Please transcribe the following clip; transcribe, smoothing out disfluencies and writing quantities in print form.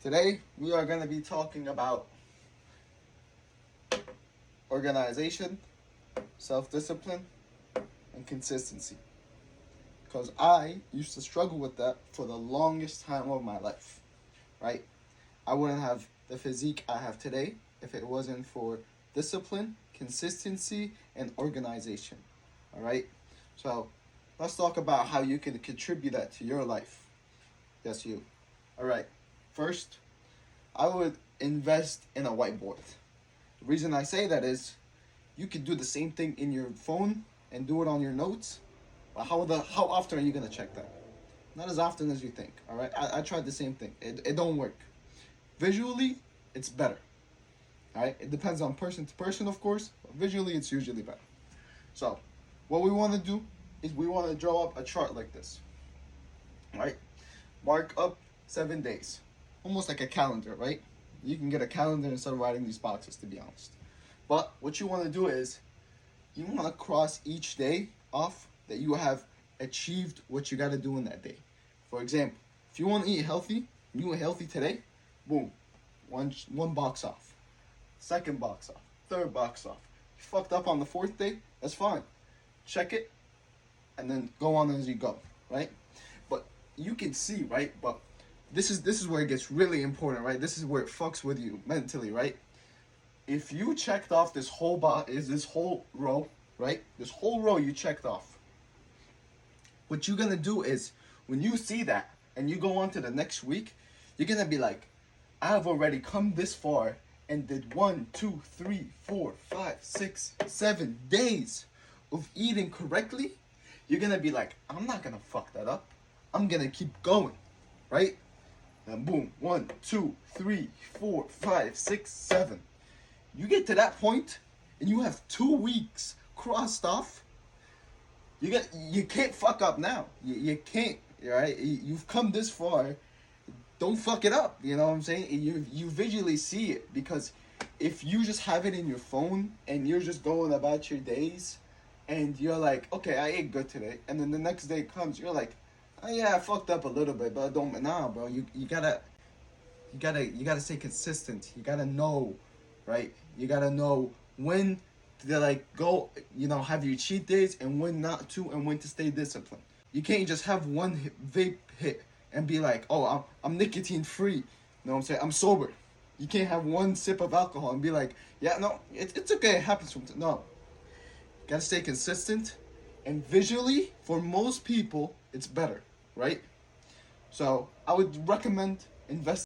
Today we are going to be talking about organization, self-discipline, and consistency. Because I used to struggle with that for the longest time of my life, right? I wouldn't have the physique I have today if it wasn't for discipline, consistency, and organization. All right? So let's talk about how you can contribute that to your life. Yes, you. All right. First, I would invest in a whiteboard. The reason I say that is you could do the same thing in your phone and do it on your notes. But how often are you gonna check that? Not as often as you think. All right. I tried the same thing. It don't work. Visually, it's better. All right. It depends on person to person, of course. But visually, it's usually better. So, what we want to do is we want to draw up a chart like this. All right. Mark up 7 days, almost like a calendar, right? You can get a calendar instead of writing these boxes, to be honest. But what you want to do is you want to cross each day off that you have achieved what you got to do in that day. For example, if you want to eat healthy, you eat healthy today, boom, one box off, second box off, third box off. You fucked up on the fourth day, that's fine. Check it, and then go on as you go, right? But you can see, right? But this is where it gets really important, right? This is where it fucks with you mentally, right? If you checked off this whole this whole row, right? This whole row you checked off. What you're gonna do is when you see that and you go on to the next week, you're gonna be like, I've already come this far and did 1, 2, 3, 4, 5, 6, 7 days of eating correctly. You're gonna be like, I'm not gonna fuck that up. I'm gonna keep going, right? And boom, 1, 2, 3, 4, 5, 6, 7. You get to that point and you have 2 weeks crossed off. You can't fuck up now. You can't, right? You've come this far. Don't fuck it up. You know what I'm saying? You visually see it, because if you just have it in your phone and you're just going about your days and you're like, okay, I ate good today, and then the next day comes, you're like, oh yeah, I fucked up a little bit, but don't, nah, bro. You gotta stay consistent. You gotta know, right? You gotta know when to like go, have your cheat days and when not to, and when to stay disciplined. You can't just have one vape hit and be like, oh, I'm nicotine free. You know what I'm saying? I'm sober. You can't have one sip of alcohol and be like, yeah, no, it's okay. It happens from no. You gotta stay consistent, and visually, for most people, it's better, right? So I would recommend investing